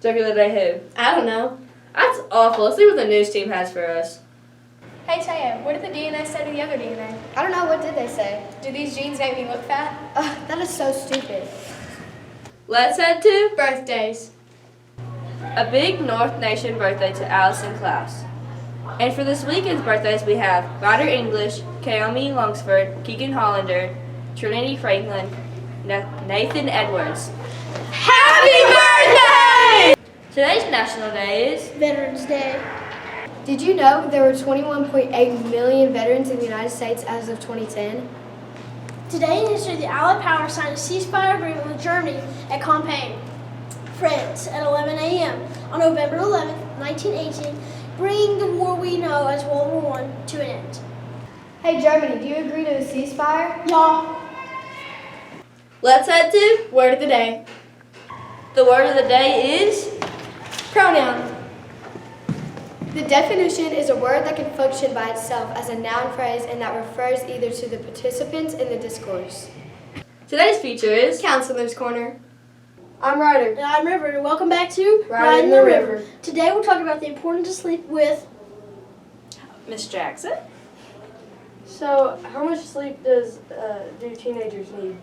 Joke of the day who? I don't know. That's awful. Let's see what the news team has for us. Hey Taya, what did the DNA say to the other DNA? I don't know, what did they say? Do these genes make me look fat? That is so stupid. Let's head to Birthdays. a big North Nation birthday to Allison Klaus. And for this weekend's birthdays, we have Ryder English, Kaomi Longsford, Keegan Hollander, Trinity Franklin, Nathan Edwards. Happy birthday! Today's national day is Veterans Day. Did you know there were 21.8 million veterans in the United States as of 2010? Today in history, the Allied powers signed a ceasefire agreement with Germany at Compiègne, France, at 11 a.m. on November 11, 1918, bringing the war we know as World War I to an end. Hey Germany, do you agree to a ceasefire? Yeah. Let's head to Word of the day. the word of the day is Pronoun. The definition is a word that can function by itself as a noun phrase and that refers either to the participants in the discourse. today's feature is Counselor's Corner. I'm Ryder. And I'm River. And welcome back to Riding the River. Today we'll talk about the importance of sleep with Miss Jackson. So, how much sleep do teenagers need?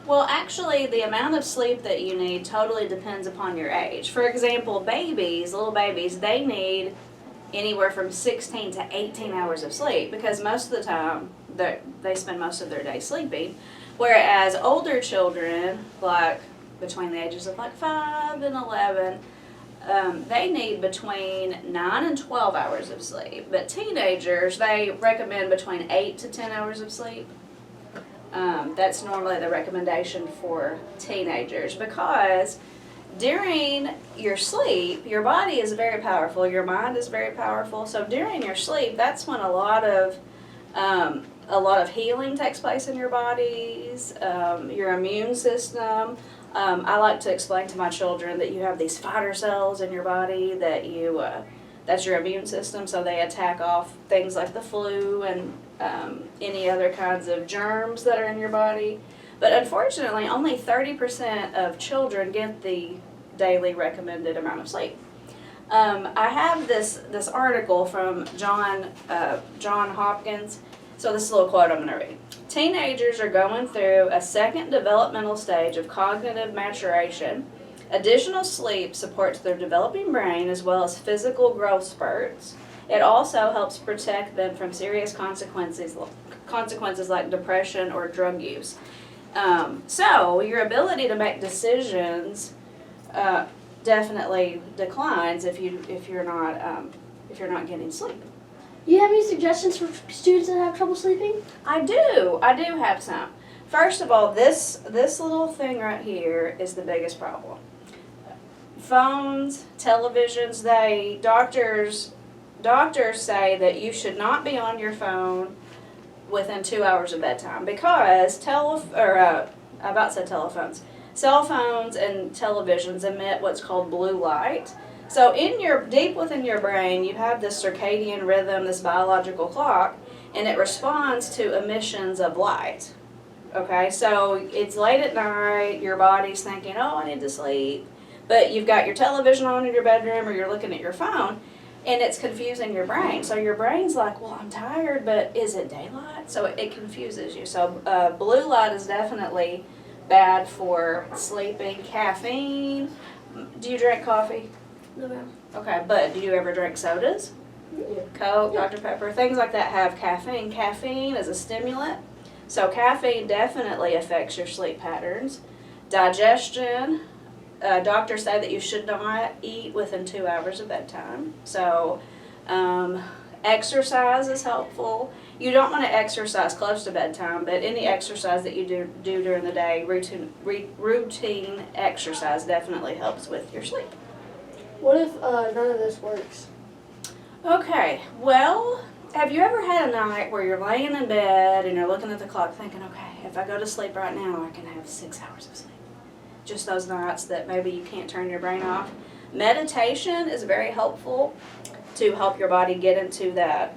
Well, actually, the amount of sleep that you need totally depends upon your age. For example, little babies, they need anywhere from 16 to 18 hours of sleep because most of the time they spend most of their day sleeping. Whereas older children, like between the ages of like 5 and 11, they need between 9 and 12 hours of sleep. But teenagers, they recommend between 8 to 10 hours of sleep. That's normally the recommendation for teenagers because during your sleep, your body is very powerful, your mind is very powerful. So during your sleep, that's when a lot of healing takes place in your bodies, your immune system. I like to explain to my children that you have these fighter cells in your body that's your immune system, so they attack off things like the flu and any other kinds of germs that are in your body. But unfortunately, only 30% of children get the daily recommended amount of sleep. I have this article from John Hopkins. So this is a little quote I'm going to read. Teenagers are going through a second developmental stage of cognitive maturation. Additional sleep supports their developing brain as well as physical growth spurts. It also helps protect them from serious consequences like depression or drug use. So your ability to make decisions definitely declines if you're not getting sleep. Do you have any suggestions for students that have trouble sleeping? I do have some. First of all, this little thing right here is the biggest problem. Phones, televisions, doctors say that you should not be on your phone within 2 hours of bedtime because cell phones and televisions emit what's called blue light. So deep within your brain, you have this circadian rhythm, this biological clock, and it responds to emissions of light. Okay, so it's late at night, your body's thinking, oh, I need to sleep, but you've got your television on in your bedroom or you're looking at your phone, and it's confusing your brain. So your brain's like, well, I'm tired, but is it daylight? So it confuses you. So blue light is definitely bad for sleeping. Caffeine. Do you drink coffee? No, ma'am. Okay, but do you ever drink sodas? Yeah. Coke, Dr. Pepper, things like that have caffeine. Caffeine is a stimulant, so caffeine definitely affects your sleep patterns. Digestion, doctors say that you should not eat within 2 hours of bedtime. So exercise is helpful. You don't want to exercise close to bedtime, but any exercise that you do during the day, routine exercise definitely helps with your sleep. What if none of this works? Okay, well, have you ever had a night where you're laying in bed and you're looking at the clock thinking, okay, if I go to sleep right now, I can have 6 hours of sleep? Just those nights that maybe you can't turn your brain off. Meditation is very helpful to help your body get into that,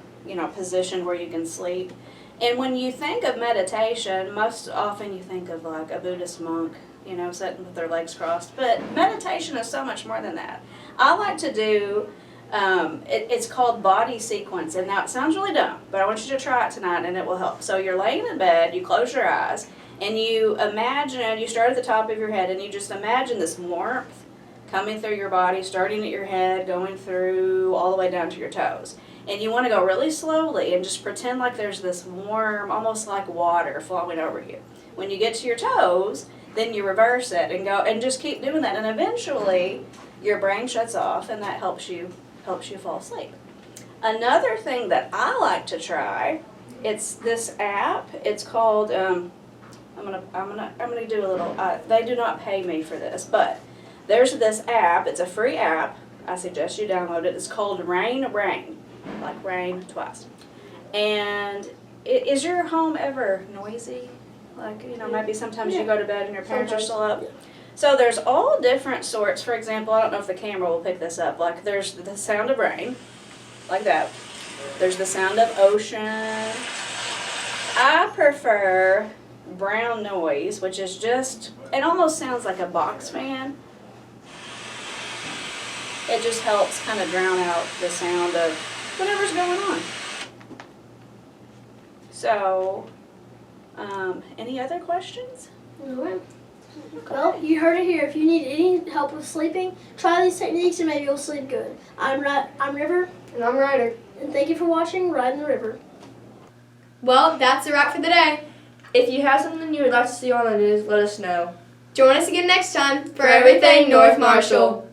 position where you can sleep. And when you think of meditation, most often you think of like a Buddhist monk sitting with their legs crossed. But meditation is so much more than that. I like to do, it's called body sequence. And now it sounds really dumb, but I want you to try it tonight and it will help. So you're laying in bed, you close your eyes, and you imagine, you start at the top of your head, and you just imagine this warmth coming through your body, starting at your head, going through all the way down to your toes. And you want to go really slowly and just pretend like there's this warm, almost like water flowing over you. When you get to your toes, then you reverse it and go and just keep doing that. And eventually your brain shuts off and that helps you fall asleep. Another thing that I like to try, it's this app. It's called I'm gonna do a little they do not pay me for this, but there's this app, it's a free app. I suggest you download it. It's called Rain, like rain twice. And is your home ever noisy? Like, maybe sometimes you go to bed and your parents are still up. So there's all different sorts. For example, I don't know if the camera will pick this up. Like there's the sound of rain, like that. There's the sound of ocean. I prefer brown noise, which is just, it almost sounds like a box fan. It just helps kind of drown out the sound of whatever's going on. So, any other questions? Well, you heard it here. If you need any help with sleeping, try these techniques and maybe you'll sleep good. I'm River. And I'm Ryder. And thank you for watching Riding the River. Well, that's a wrap for the day. If you have something you would like to see on the news, let us know. Join us again next time for Everything North Marshall.